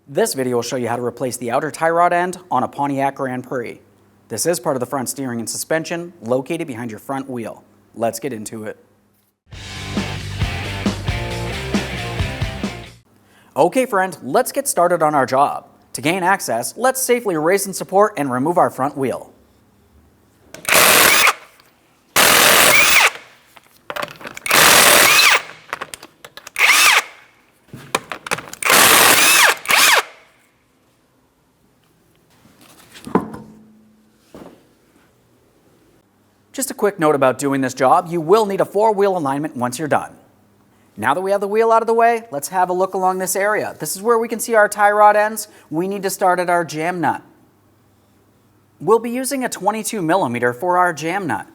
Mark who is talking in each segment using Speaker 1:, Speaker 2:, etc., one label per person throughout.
Speaker 1: This video will show you how to replace the outer tie rod end on a Pontiac Grand Prix. This is part of the front steering and suspension located behind your front wheel. Let's get into it. Okay friend, let's get started on our job. To gain access, let's safely raise and support and remove our front wheel. Just a quick note about doing this job, you will need a 4-wheel alignment once you're done. Now that we have the wheel out of the way, let's have a look along this area. This is where we can see our tie rod ends. We need to start at our jam nut. We'll be using a 22mm for our jam nut.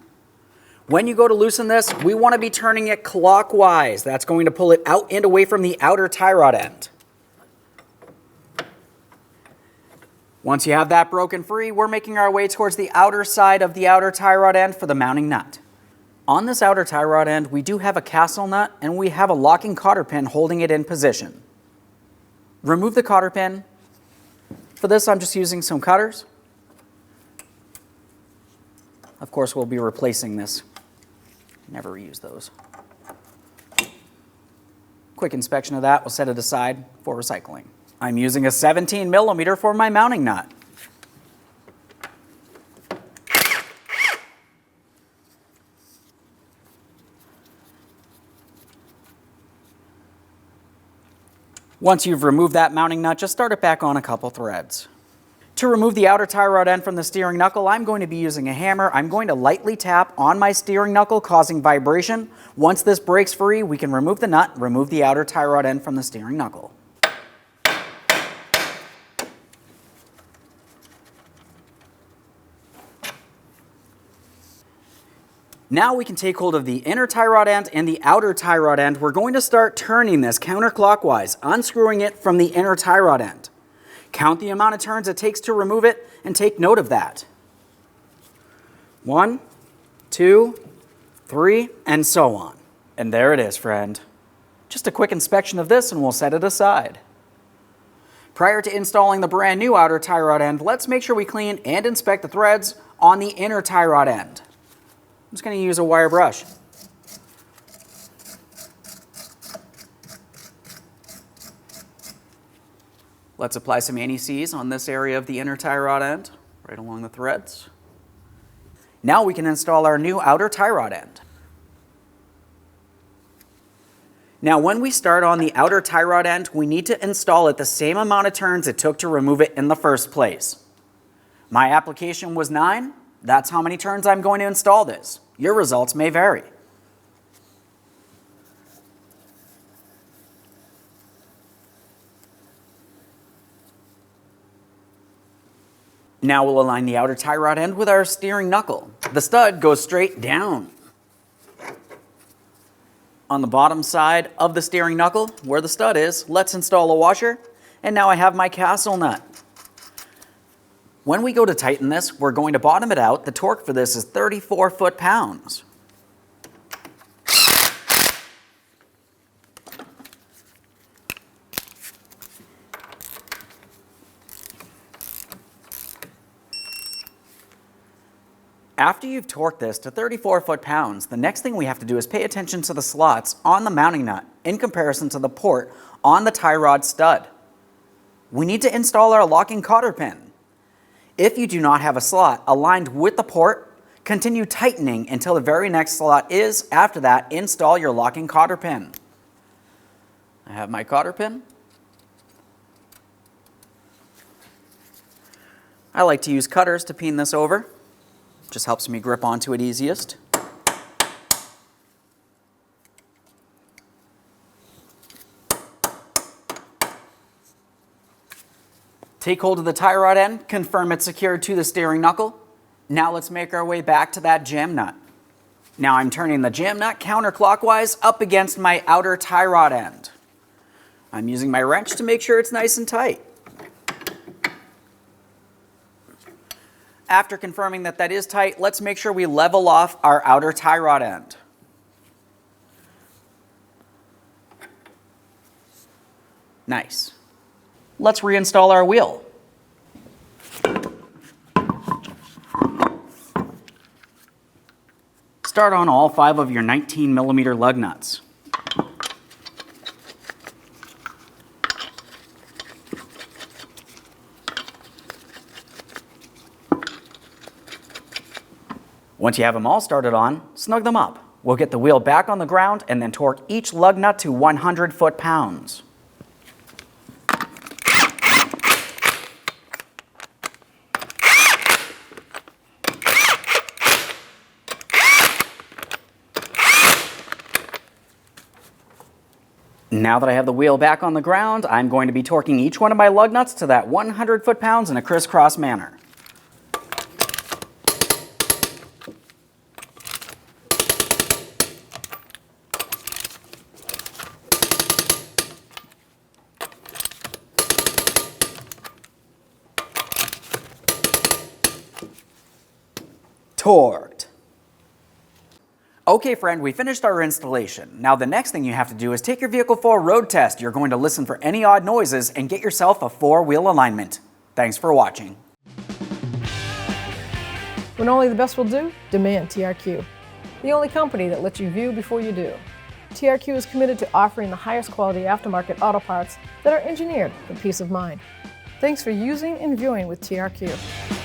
Speaker 1: When you go to loosen this, we want to be turning it clockwise. That's going to pull it out and away from the outer tie rod end. Once you have that broken free, we're making our way towards the outer side of the outer tie rod end for the mounting nut. On this outer tie rod end, we do have a castle nut and we have a locking cotter pin holding it in position. Remove the cotter pin. For this, I'm just using some cutters. Of course, we'll be replacing this. Never reuse those. Quick inspection of that, we'll set it aside for recycling. I'm using a 17mm for my mounting nut. Once you've removed that mounting nut, just start it back on a couple threads. To remove the outer tie rod end from the steering knuckle, I'm going to be using a hammer. I'm going to lightly tap on my steering knuckle, causing vibration. Once this breaks free, we can remove the nut, remove the outer tie rod end from the steering knuckle. Now we can take hold of the inner tie rod end and the outer tie rod end. We're going to start turning this counterclockwise, unscrewing it from the inner tie rod end. Count the amount of turns it takes to remove it and take note of that. 1, 2, 3, and so on. And there it is, friend. Just a quick inspection of this and we'll set it aside. Prior to installing the brand new outer tie rod end, let's make sure we clean and inspect the threads on the inner tie rod end. I'm just going to use a wire brush. Let's apply some anti-seize on this area of the inner tie rod end, right along the threads. Now we can install our new outer tie rod end. Now when we start on the outer tie rod end, we need to install it the same amount of turns it took to remove it in the first place. My application was 9. That's how many turns I'm going to install this. Your results may vary. Now we'll align the outer tie rod end with our steering knuckle. The stud goes straight down. On the bottom side of the steering knuckle, where the stud is, let's install a washer. And now I have my castle nut. When we go to tighten this, we're going to bottom it out. The torque for this is 34 foot-pounds. After you've torqued this to 34 foot-pounds, the next thing we have to do is pay attention to the slots on the mounting nut in comparison to the port on the tie rod stud. We need to install our locking cotter pin. If you do not have a slot aligned with the port, continue tightening until the very next slot is. After that, install your locking cotter pin. I have my cotter pin. I like to use cutters to peen this over. Just helps me grip onto it easiest. Take hold of the tie rod end, confirm it's secured to the steering knuckle. Now let's make our way back to that jam nut. Now I'm turning the jam nut counterclockwise up against my outer tie rod end. I'm using my wrench to make sure it's nice and tight. After confirming that that is tight, let's make sure we level off our outer tie rod end. Nice. let's reinstall our wheel. Start on all 5 of your 19mm lug nuts. Once you have them all started on, snug them up. We'll get the wheel back on the ground and then torque each lug nut to 100 foot-pounds. Now that I have the wheel back on the ground, I'm going to be torquing each one of my lug nuts to that 100 foot-pounds in a crisscross manner. Torqued. Okay friend, we finished our installation. Now the next thing you have to do is take your vehicle for a road test. You're going to listen for any odd noises and get yourself a 4-wheel alignment. Thanks for watching.
Speaker 2: When only the best will do, demand TRQ. The only company that lets you view before you do. TRQ is committed to offering the highest quality aftermarket auto parts that are engineered for peace of mind. Thanks for using and viewing with TRQ.